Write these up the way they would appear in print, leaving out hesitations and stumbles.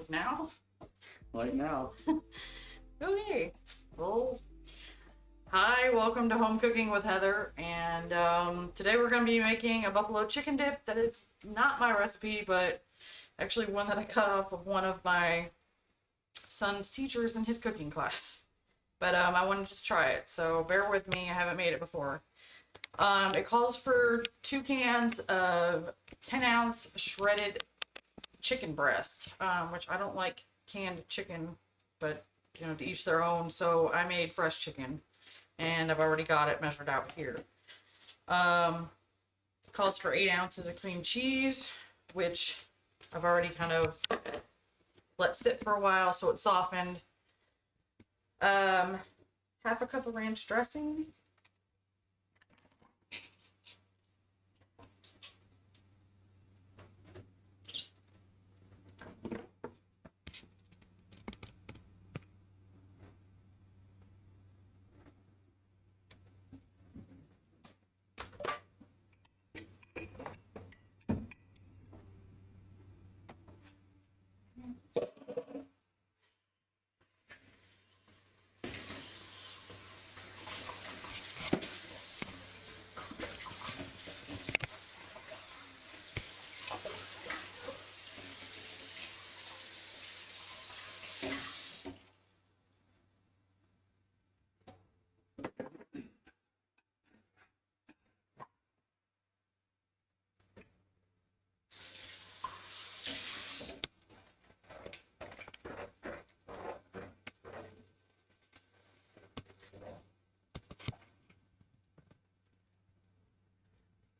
Like now? Like now. Okay. Well, hi, welcome to Home Cooking with Heather. And today we're going to be making a buffalo chicken dip that is not my recipe, but actually one that I cut off of one of my son's teachers in his cooking class. But I wanted to try it, so bear with me. I haven't made it before. It calls for 2 cans of 10-ounce shredded chicken breast, which I don't like canned chicken, but you know, to each their own. So I made fresh chicken, and I've already got it measured out here. Calls for 8 ounces of cream cheese, which I've already kind of let sit for a while so it softened. Half a cup of ranch dressing.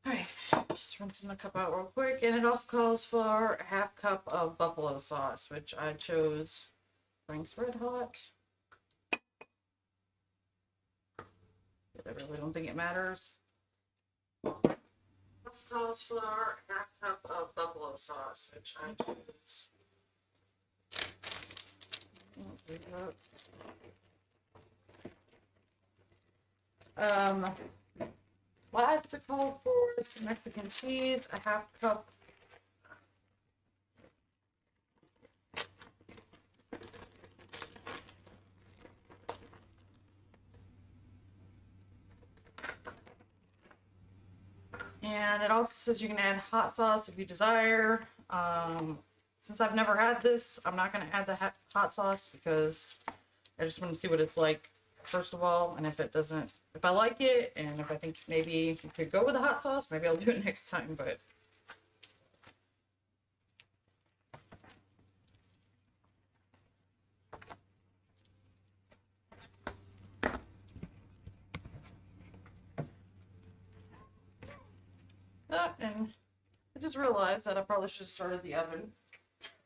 Alright, just rinsing the cup out real quick. And it also calls for a half cup of buffalo sauce, which I chose Frank's Red Hot. I really don't think it matters. This calls for a half cup of buffalo sauce, which I choose. Last to call for some Mexican cheese, a half cup. And it also says you can add hot sauce if you desire. Since I've never had this, I'm not going to add the hot sauce because I just want to see what it's like first of all, and if I like it, and if I think maybe you could go with the hot sauce, maybe I'll do it next time, but. And I just realized that I probably should have started the oven.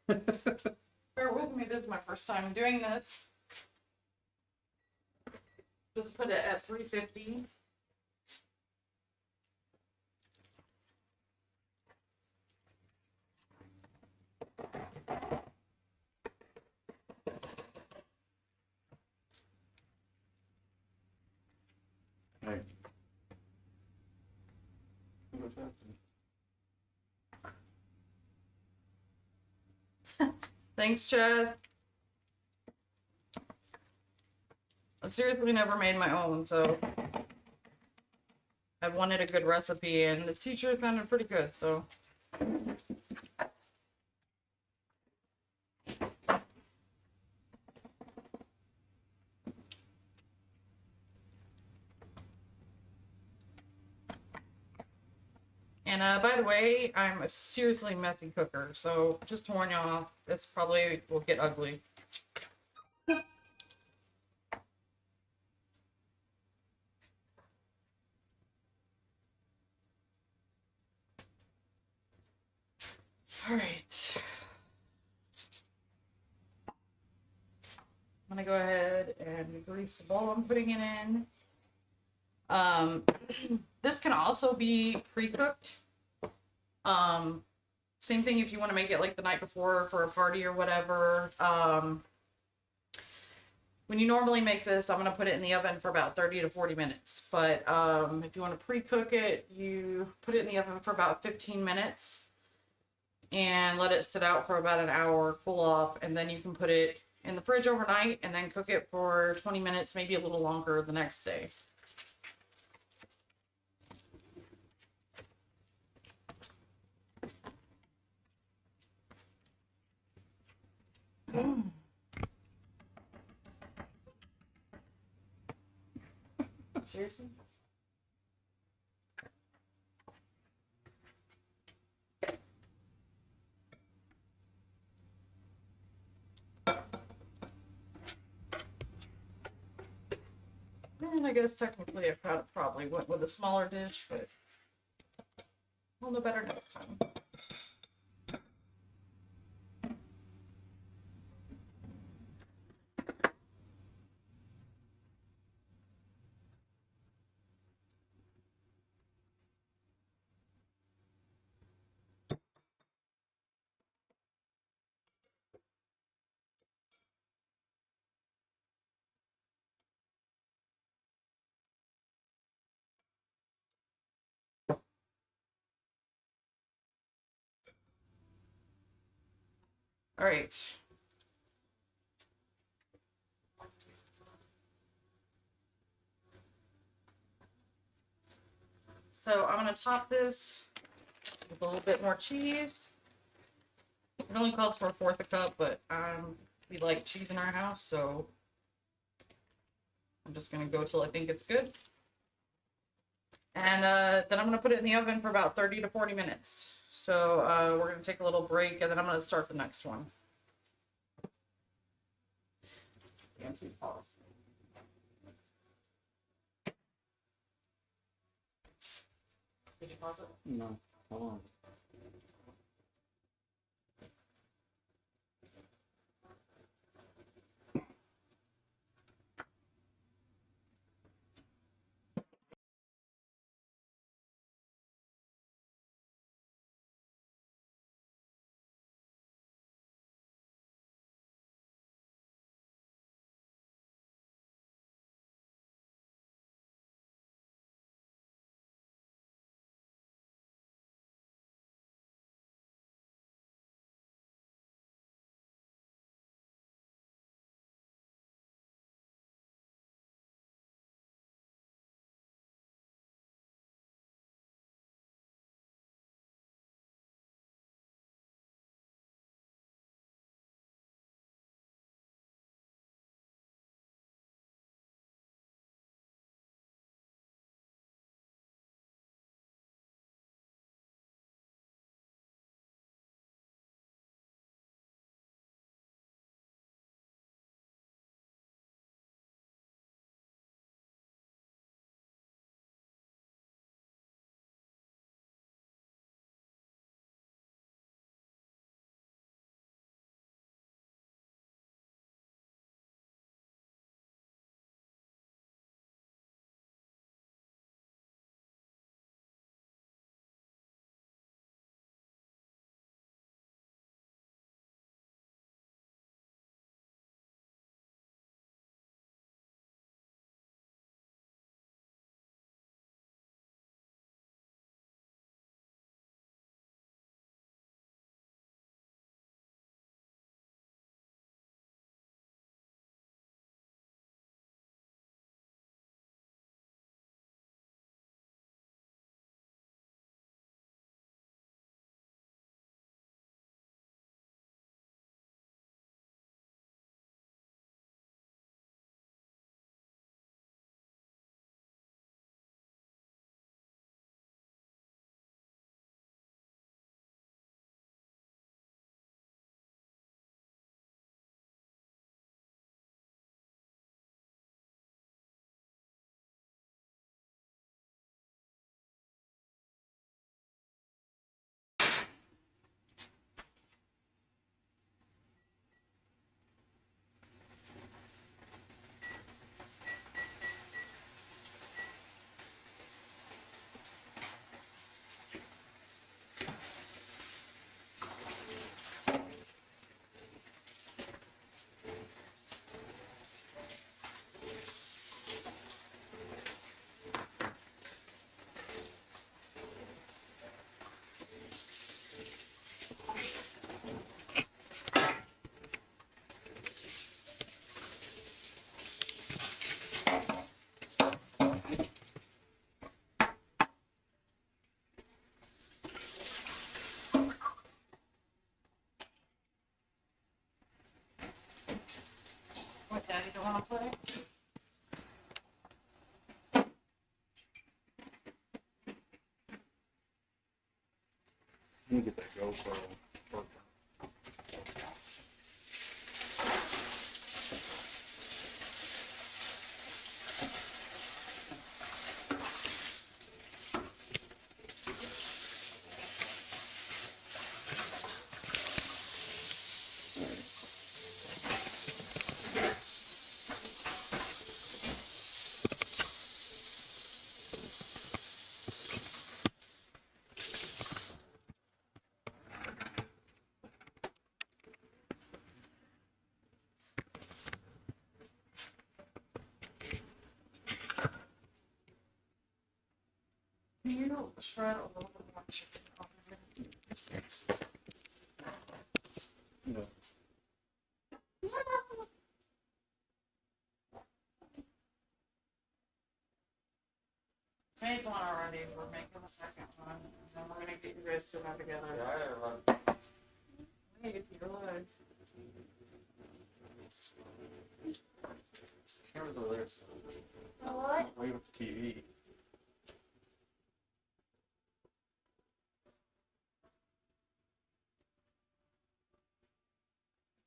Bear with me, this is my first time doing this. Just put it at 350. Hey. What's happening? Thanks, Chad. I've seriously never made my own, so I wanted a good recipe, and the teacher sounded pretty good, so. And by the way, I'm a seriously messy cooker, so just to warn y'all, this probably will get ugly. All right. I'm gonna go ahead and grease the bowl I'm putting it in. This can also be pre-cooked. Same thing if you want to make it like the night before for a party or whatever. When you normally make this, I'm going to put it in the oven for about 30 to 40 minutes. But if you want to pre-cook it, you put it in the oven for about 15 minutes. and let it sit out for about an hour, cool off, and then you can put it in the fridge overnight and then cook it for 20 minutes, maybe a little longer the next day. Seriously? And I guess technically I probably went with a smaller dish, but we'll know better next time. All right. So I'm gonna top this with a little bit more cheese. It only calls for 1/4 cup, but we like cheese in our house, so I'm just gonna go till I think it's good. And then I'm gonna put it in the oven for about 30 to 40 minutes. So we're gonna take a little break, and then I'm gonna start the next one. Fancy pause. Did you pause it? No, hold on. want to play? Let me get that GoPro. Can you shred a little bit more chicken over here? Yeah. Made one already. We're making a second one. And then we're going to get you guys to know together. Wait, you're live. Cameras over there. So What? wait with the TV.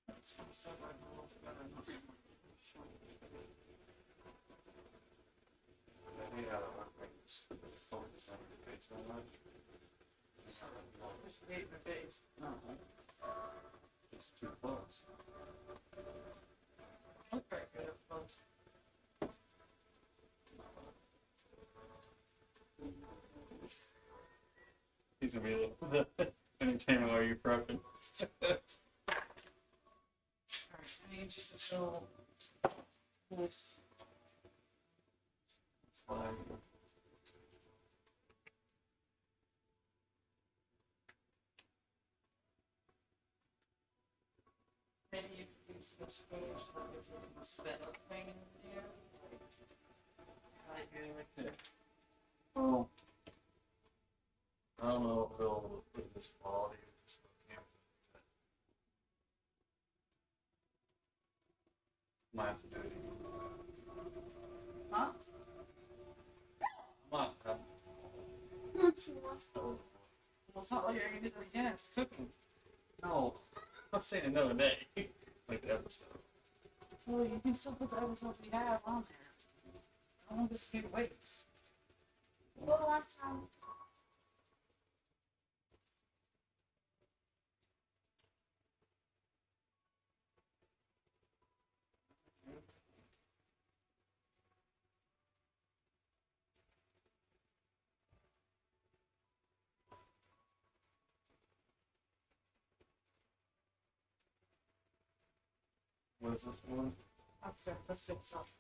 That's what I said, I don't know if better enough. I hate how that work makes focus on your face so much. I should hate my face. Just too close. Look very good up close. These are really the entertainment while you're prepping. Alright, I need you to fill this. Slide. Maybe you could use this page so that it's a spit up thing in here. Right here, like Yeah. Well, I don't know if they'll put this quality with this camera. Might have to do it. Huh? Might have Well, it's not like you're gonna do it again, it's cooking. No, I'm saying another day, like the episode. Well, you can still put the episodes we have on there. I don't want this to be a waste. Well, that's What is this one? That's good. That's good stuff.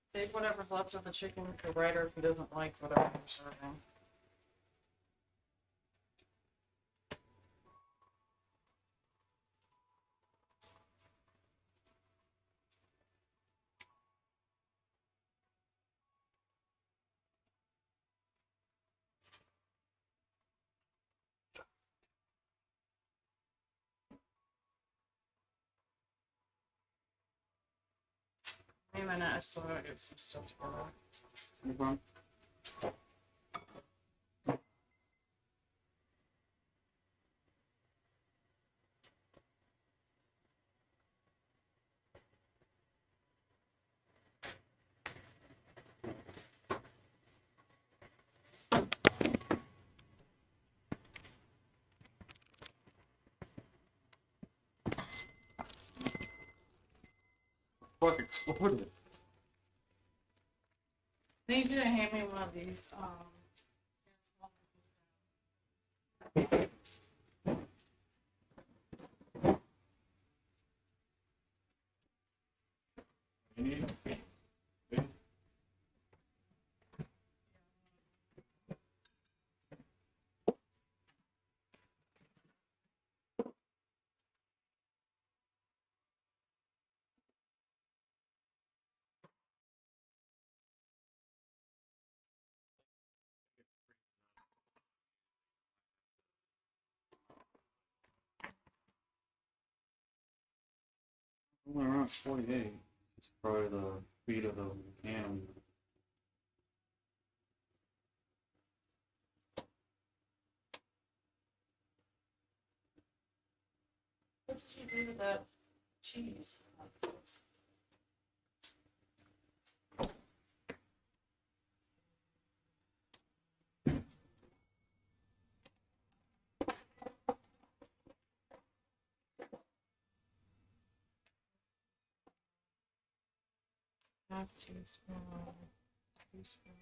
Save whatever's left of the chicken for Ryder if he doesn't like whatever you're serving. Wait a minute, I still gotta get some stuff together. Okay. Fuck exploded. I need you to hand me one of these. You need only around 48. It's probably the feet of the can. What did you do to that cheese? Half teaspoon, teaspoon.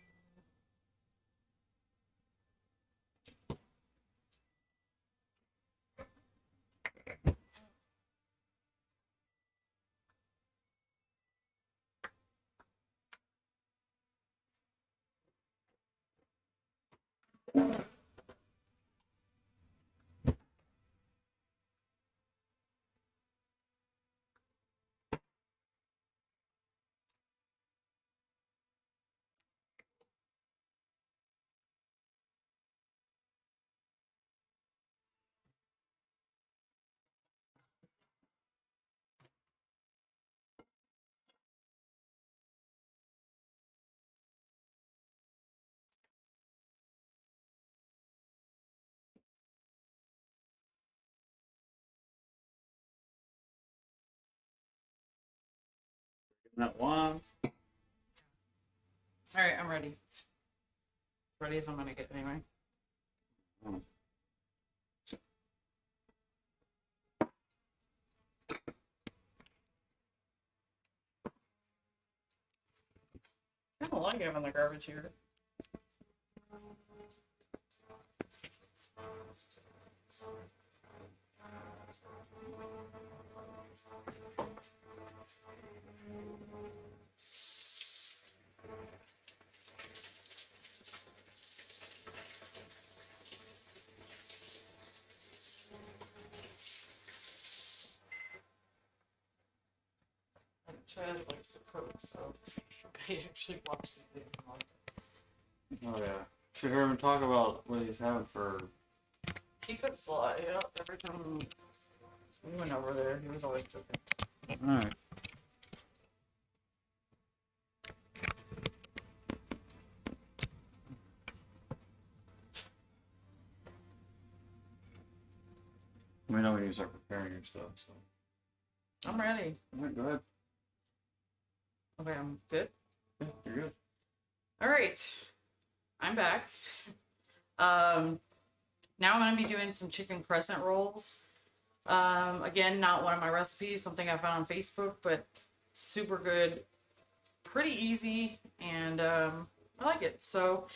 That one. All right, I'm ready. Ready as I'm gonna get anyway. Oh. I don't like having the garbage here. Chad likes to cook, so he actually watches these. Oh yeah. Should hear him talk about what he's having for. He cooks a lot, yeah. Every time we went over there, he was always cooking. Alright. We know when you start preparing your stuff, so. I'm ready. Alright, go ahead. Okay, I'm good. Yeah, you're good. All right, I'm back. Now I'm gonna be doing some chicken crescent rolls. Again, not one of my recipes, something I found on Facebook, but super good, pretty easy, and I like it. So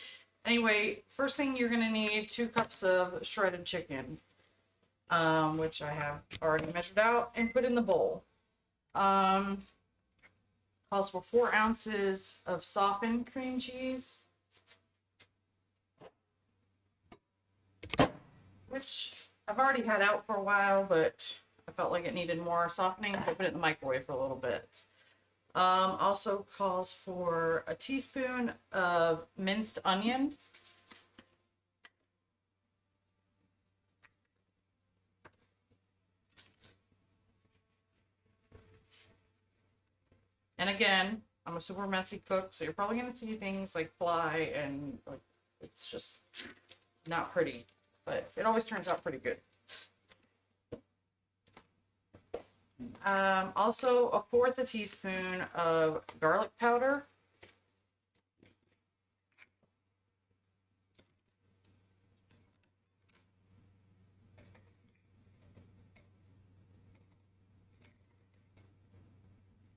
anyway, first thing you're gonna need 2 cups of shredded chicken, which I have already measured out and put in the bowl. Calls for 4 ounces of softened cream cheese, which I've already had out for a while, but I felt like it needed more softening, so I put it in the microwave for a little bit. Also calls for a teaspoon of minced onion, and again, I'm a super messy cook, so you're probably gonna see things like fly and like it's just not pretty, but it always turns out pretty good. Also a 1/4 teaspoon of garlic powder.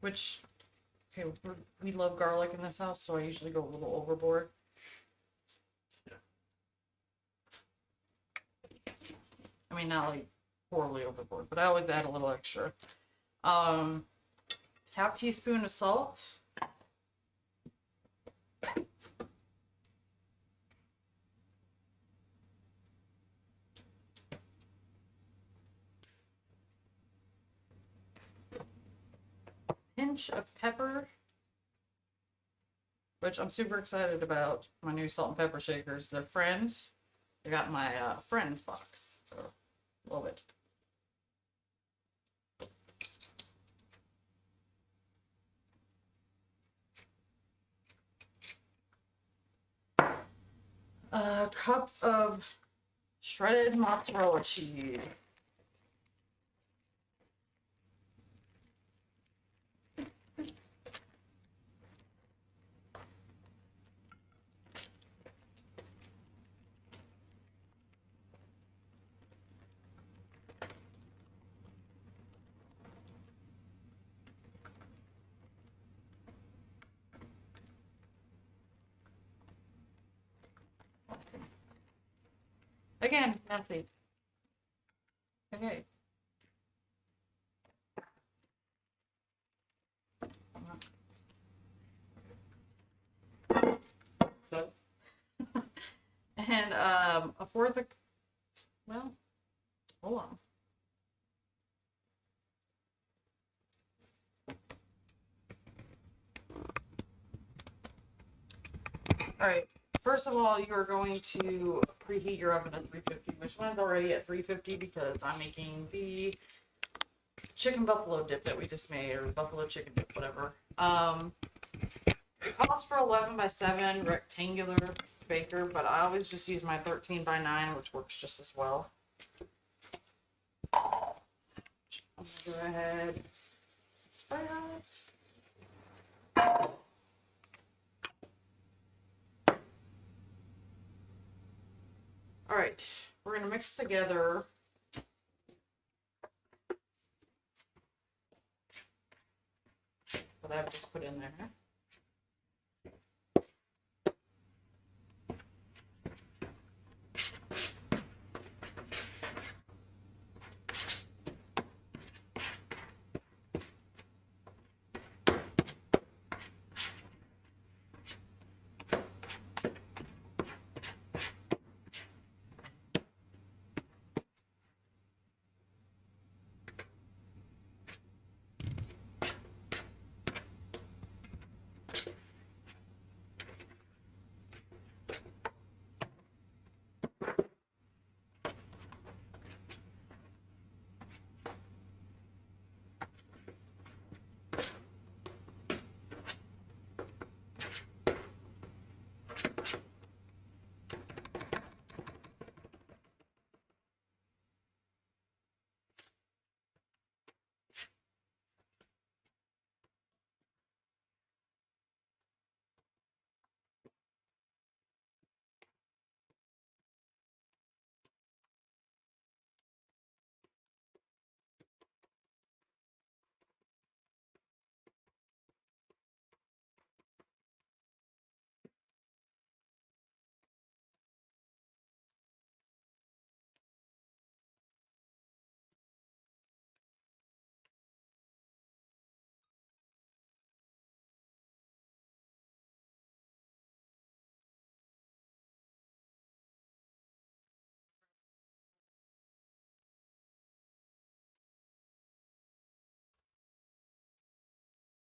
Which, okay, we love garlic in this house, so I usually go a little overboard. I mean, not like horribly overboard, but I always add a little extra. 1/2 teaspoon of salt. Pinch of pepper, which I'm super excited about. My new salt and pepper shakers. They're Friends. I got my Friends box, so love it. A cup of shredded mozzarella cheese. Again, messy. Okay. So, And a fourth of, well, hold on. All right. First of all, you are going to preheat your oven at 350, which mine's already at 350 because I'm making the chicken buffalo dip that we just made, or buffalo chicken dip, whatever. It calls for 11 by 7 rectangular baker, but I always just use my 13 by 9, which works just as well. I'm gonna go ahead, spray that. All right, we're gonna mix together what I've just put in there.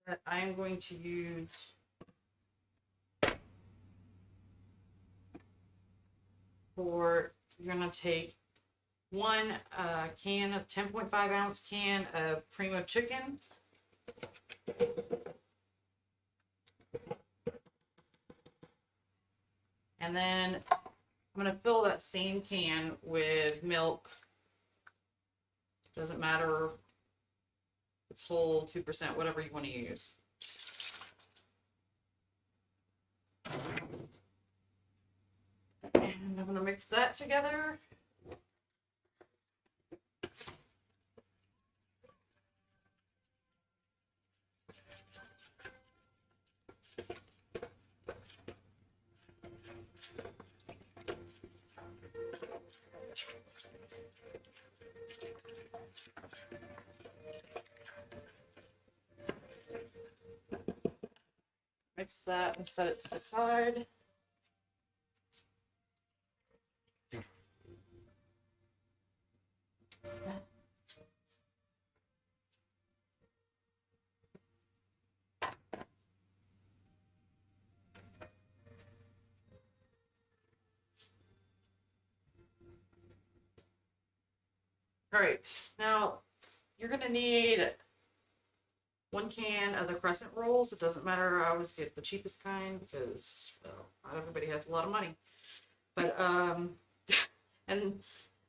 That I am going to use for, you're gonna take one can of 10.5 ounce can of primo chicken. And then I'm gonna fill that same can with milk. Doesn't matter, it's whole, 2%, whatever you want to use. And I'm gonna mix that together. Mix that and set it to the side. All right, now you're gonna need 1 can of the Crescent rolls. It doesn't matter, I always get the cheapest kind because, well, not everybody has a lot of money. But and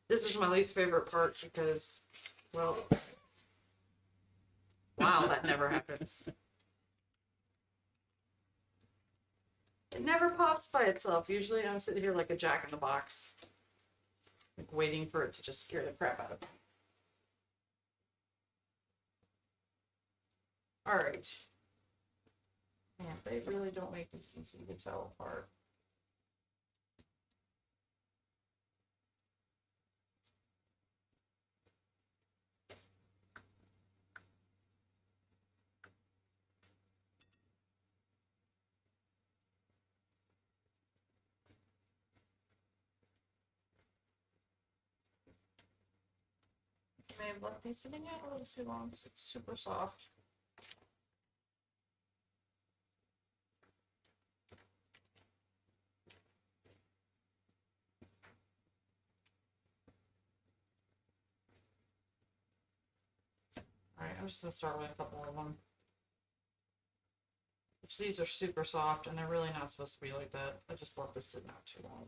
this is my least favorite part because, well, wow, that never happens. It never pops by itself. Usually I'm sitting here like a jack in the box, like waiting for it to just scare the crap out of me. All right. Man, they really don't make this easy to tell apart. I may have left these sitting out a little too long because it's super soft. Alright, I'm just gonna start with a couple of them. Which these are super soft and they're really not supposed to be like that. I just left this sitting out too long.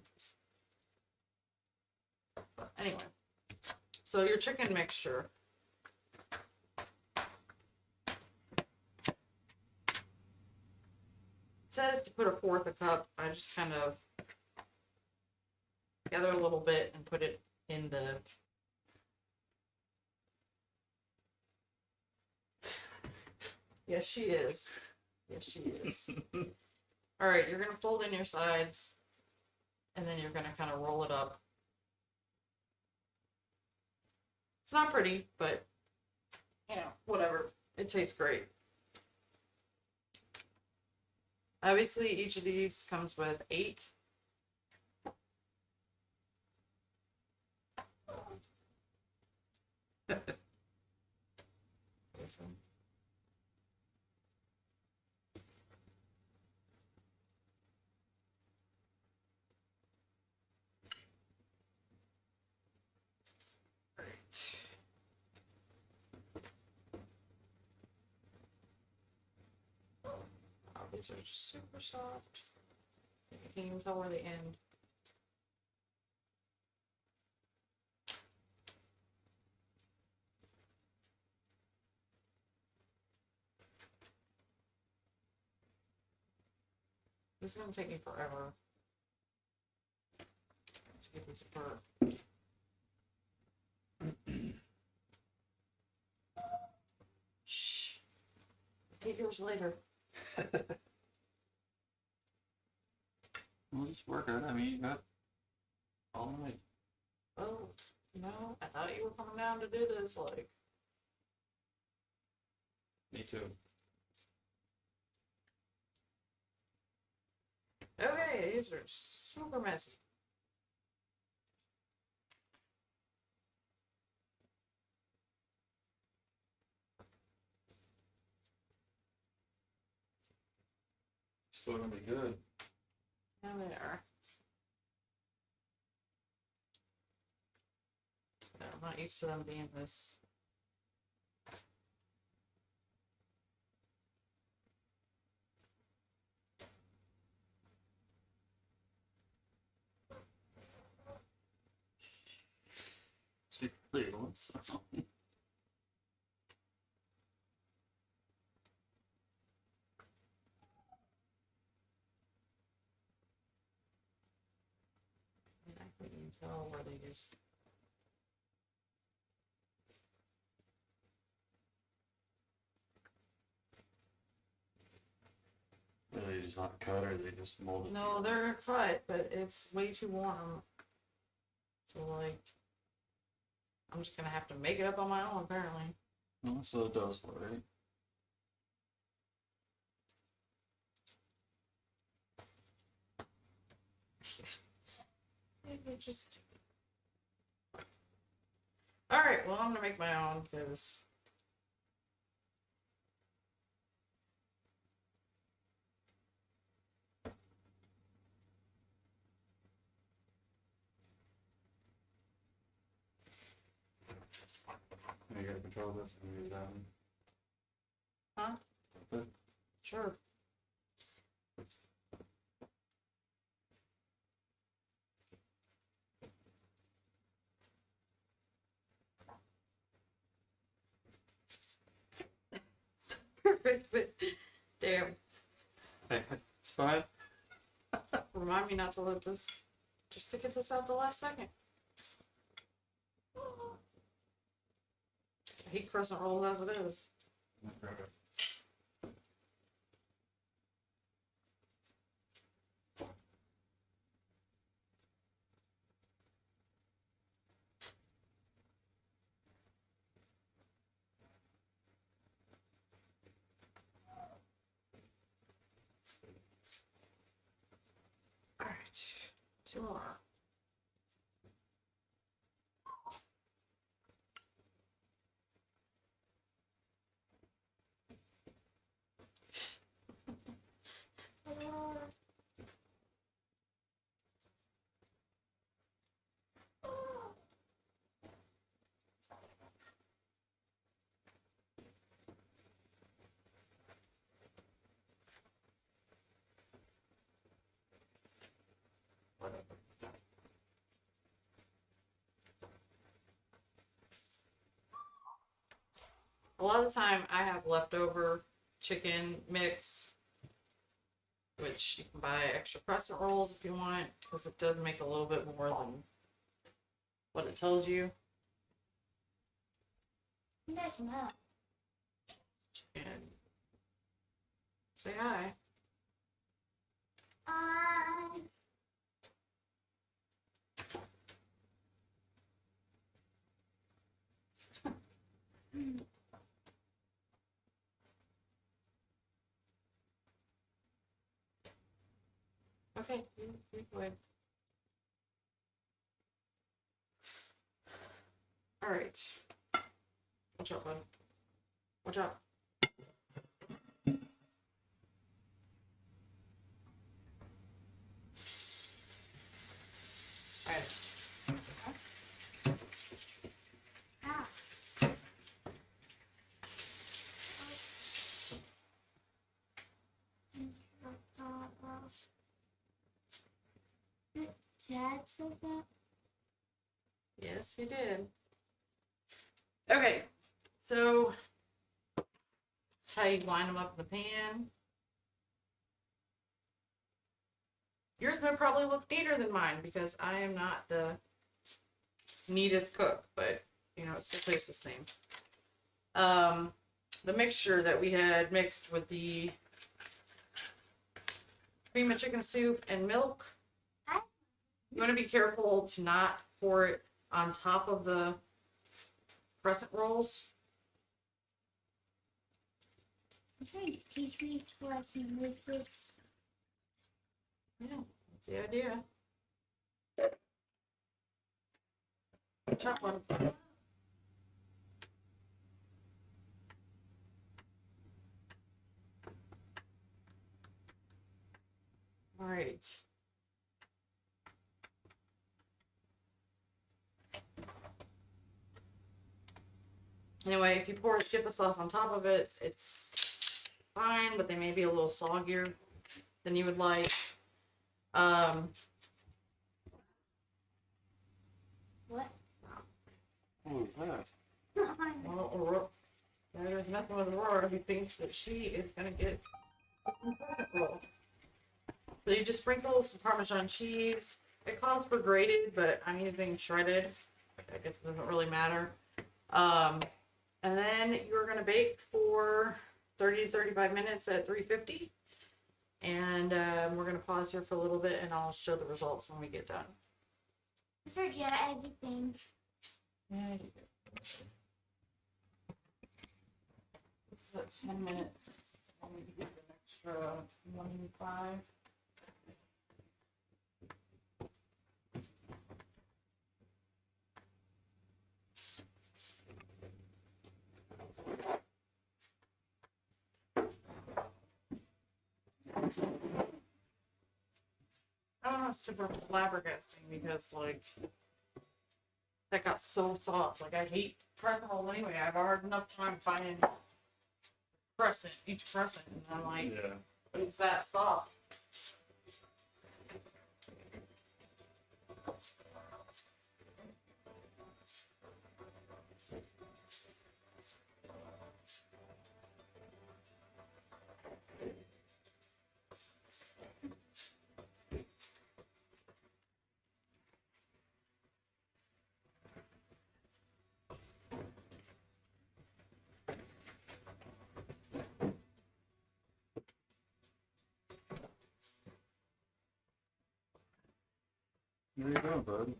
But anyway, so your chicken mixture. It says to put 1/4 cup. I just kind of gather a little bit and put it in the. Yes, she is. Yes, she is. All right, you're gonna fold in your sides, and then you're gonna kind of roll it up. It's not pretty, but yeah, whatever. It tastes great. Obviously, each of these comes with 8. Right. Oh, these are just super soft. You can't even tell where they end. This is gonna take me forever to get these apart. Shh. 8 years later. We'll just work on it. I mean, you got all night. Oh, no, I thought you were coming down to do this, like. Me too. Okay, these are super messy. Still gonna be good. Now they are. No, I'm not used to them being this. Secretly, once. I couldn't even tell where they just. Are they just not cut or they just molded? No, they're cut, but it's way too warm. So, like, I'm just gonna have to make it up on my own, apparently. No, so it does, right? It just. Alright, well, I'm gonna make my own because. You gotta control this and use that one. Huh? Okay. Sure. perfect, but damn. It's fine. Remind me not to let this, just to get this out the last second. I hate crescent rolls as it is. Alright, 2 more. A lot of the time I have leftover chicken mix, which you can buy extra crescent rolls if you want, because it does make a little bit more than what it tells you. Nice map. Chicken. Say hi. I. Okay, you go ahead. Alright. Watch out, bud. Watch out. Alright. Ah. Dad said that? Yes, he did. Okay, so that's how you line them up in the pan. Yours would probably look neater than mine because I am not the neatest cook, but you know, it still tastes the same. The mixture that we had mixed with the cream of chicken soup and milk, you want to be careful to not pour it on top of the crescent rolls. You're trying to teach me so I can make this. Yeah, that's the idea. Chop one. All right. Anyway, if you get the sauce on top of it, it's fine, but they may be a little soggier than you would like. What? What was that? Well, there's nothing with Aurora who thinks that she is gonna get a crescent roll. So you just sprinkle some Parmesan cheese. It calls for grated, but I'm using shredded. I guess it doesn't really matter. And then you're gonna bake for 30 to 35 minutes at 350. And we're gonna pause here for a little bit, and I'll show the results when we get done. I forget everything. Yeah, you do. This is at 10 minutes. So I'll need to give it an extra 1.5. I don't know, it's super flabbergasting because, like, that got so soft. Like, I hate crescent roll anyway. I've had a hard enough time finding each crescent, and I'm like, Yeah. it's that soft. There you go, bud.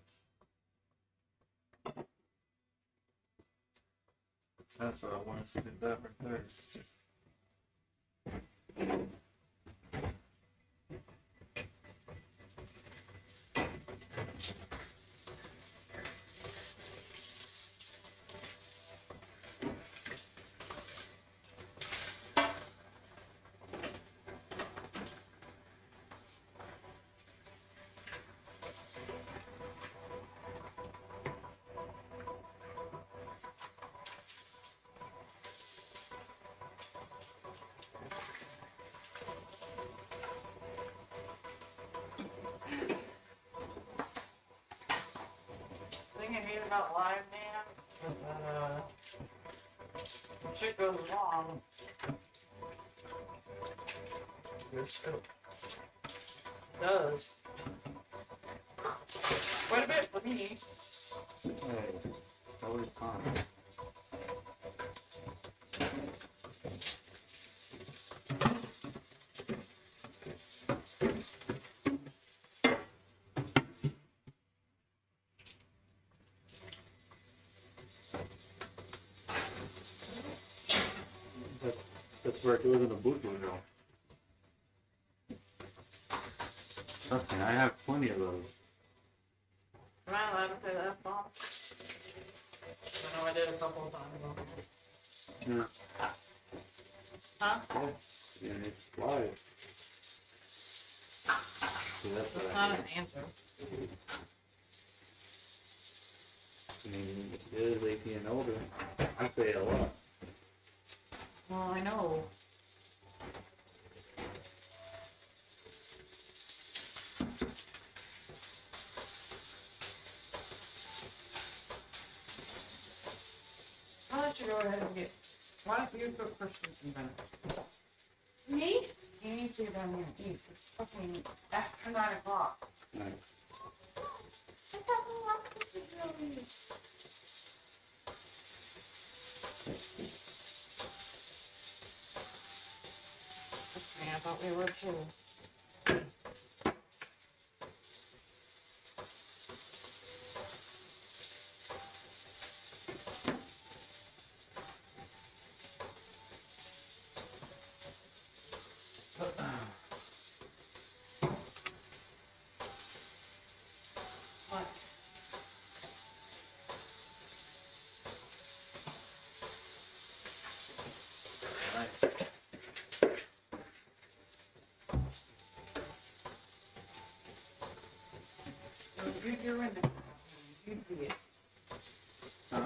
That's what I wanted to do that right there. Thing I hate about live, man, is that when shit goes wrong, There's still. it does. Quite a bit for me. Hey, always fun. That's where it goes in the boot window. Trust me, I have plenty of those. Am I allowed to play the F-bomb? I know I did a couple of times. Yeah. Huh? Yeah, and it's live. So that's what That's I not do. an answer. I mean, it is 18 and older. I say it a lot. Well, I know. Why don't you go ahead and get... Why don't you cook Christmas even? Me? You need to go down here and eat. It's fucking after 9 o'clock. Nice. I thought we wanted to go eat. I thought we were too. What? Nice. You drew in the... You see it. Huh?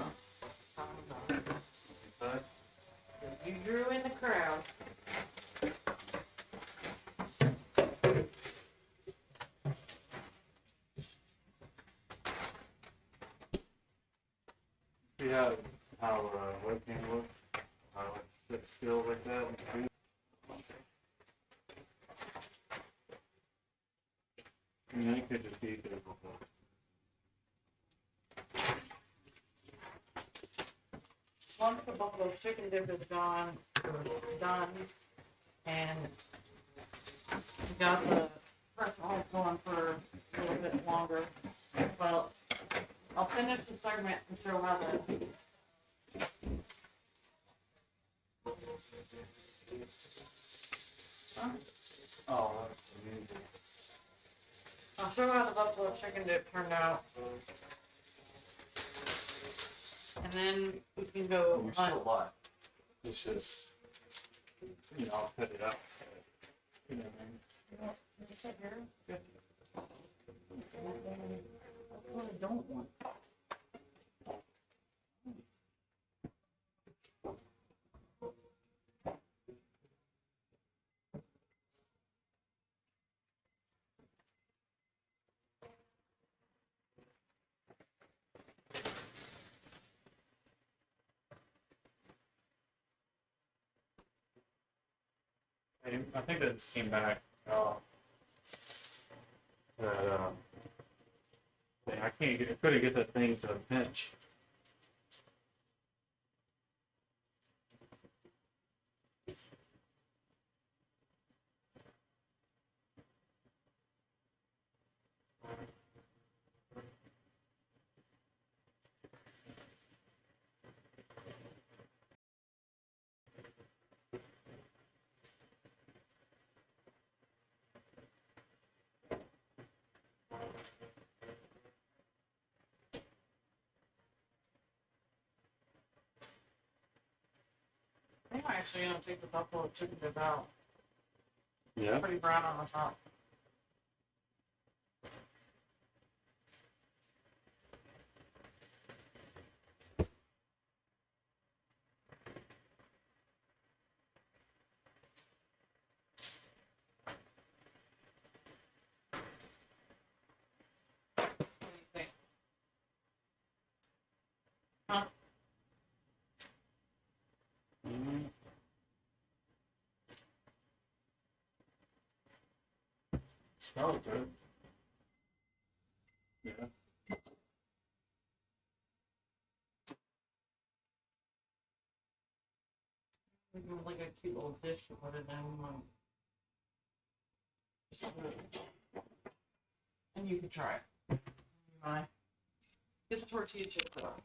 Um, Inside? You drew in the crowd. See how webcam looks? How it sits still like that? on the screen? I mean, it could just be difficult. Once the buffalo chicken dip is gone, or done, and we got the personal going for a little bit longer. Well, I'll finish the segment and show how the Oh, that's amazing. I'll show how the buffalo chicken dip turned out. And then we can go You're on. still alive. It's just, I'll cut it out. You know what I mean? Can you sit here? Good. That's what I don't want. I think that just came back. That I couldn't get that thing to pinch. actually gonna take the buffalo chicken dip out. Yeah. It's pretty brown on the top. What do you think? Huh? Mm. Smells good. Yeah. We do like a cute little dish to put it in. And you can try it. Right. Get the tortilla chips out.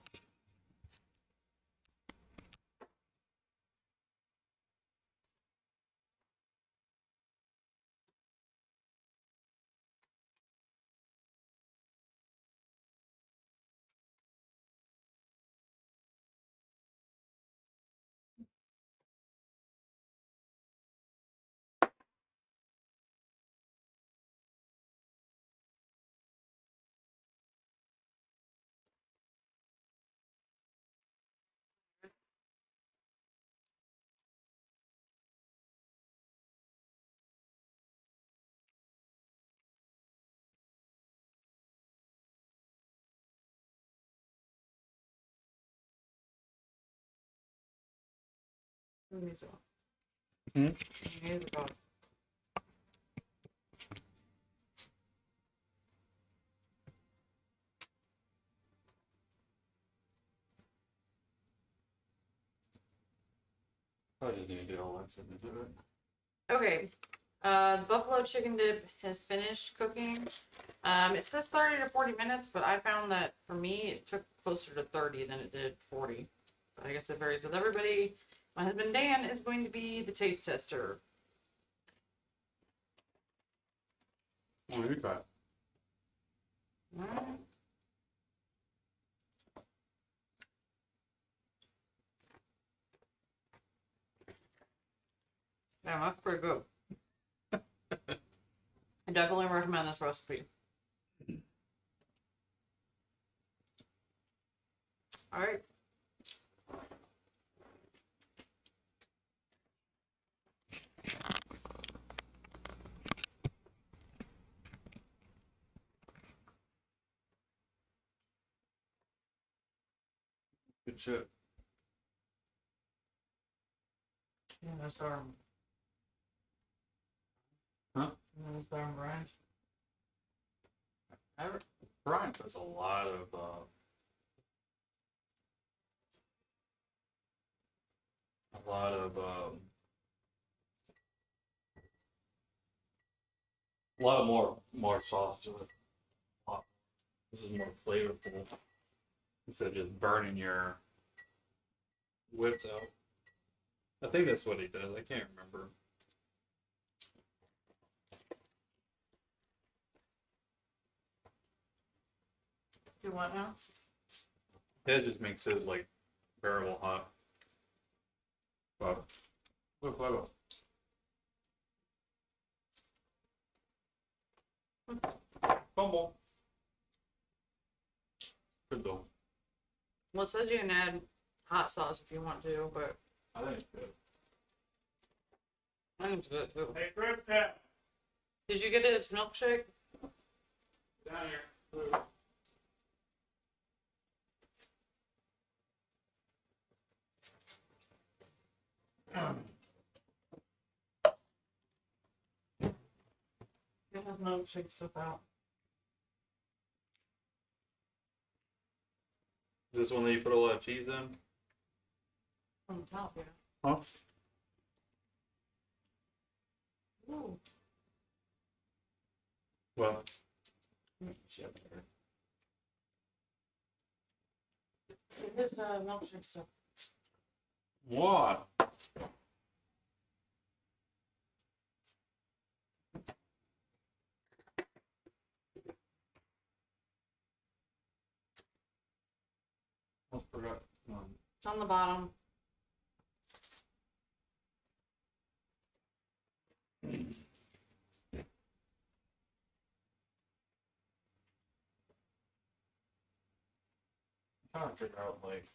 Music. Music. I just need to get Alexa to do it. Okay. Buffalo chicken dip has finished cooking. It says 30 to 40 minutes, but I found that for me it took closer to 30 than it did 40. But I guess it varies with everybody. My husband Dan is going to be the taste tester. What do you got? Alright. Yeah, that's pretty good. I definitely recommend this recipe. Alright. Good shit. Yeah, that's our. Huh? That's our Brian's. Brian puts a lot of a lot of more sauce to it. This is more flavorful instead of just burning your wits out. I think that's what he does. I can't remember. You want now? It just makes his like bearable hot. But good flavor. Fumble. Good though. Well, it says you can add hot sauce if you want to, but I think it's good. I think it's good too. Hey, Crescent. Did you get his milkshake? Down here. Get his milkshake stuff out. Is this one that you put a lot of cheese in? On the top, yeah. Huh? Ooh. Well, Shit. Get his milkshake stuff. what? Almost forgot. It's on the bottom. trying to figure out like.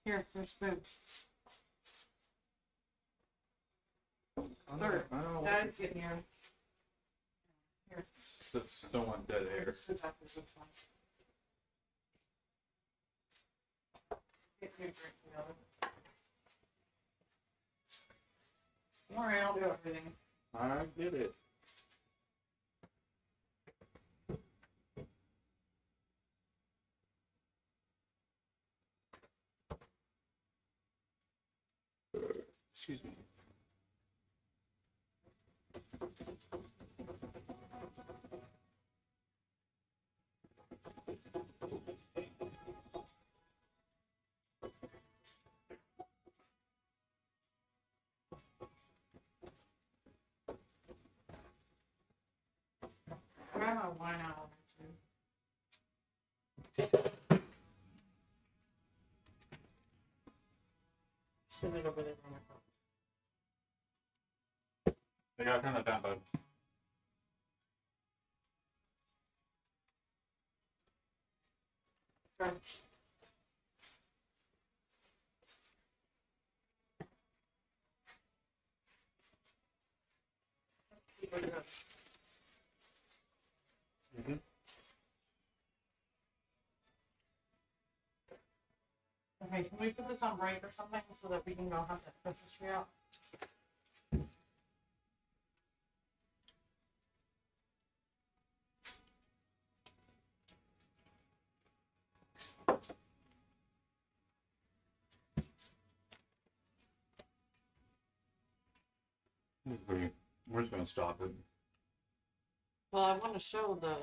Here, there's spoon. I Third. don't know. Dad's getting here. Here. Don't want dead air. Let's sit back this one. Get me a drink, you know. Don't worry, I'll do everything. I get it. Excuse me. Grab my wine out of there, too. Send it over there on my phone. They got kind of down, bud. Okay. Mm-hmm. Okay, can we put this on break or something so that we can go have that Christmas tree out? We're just gonna stop it. Well, I want to show the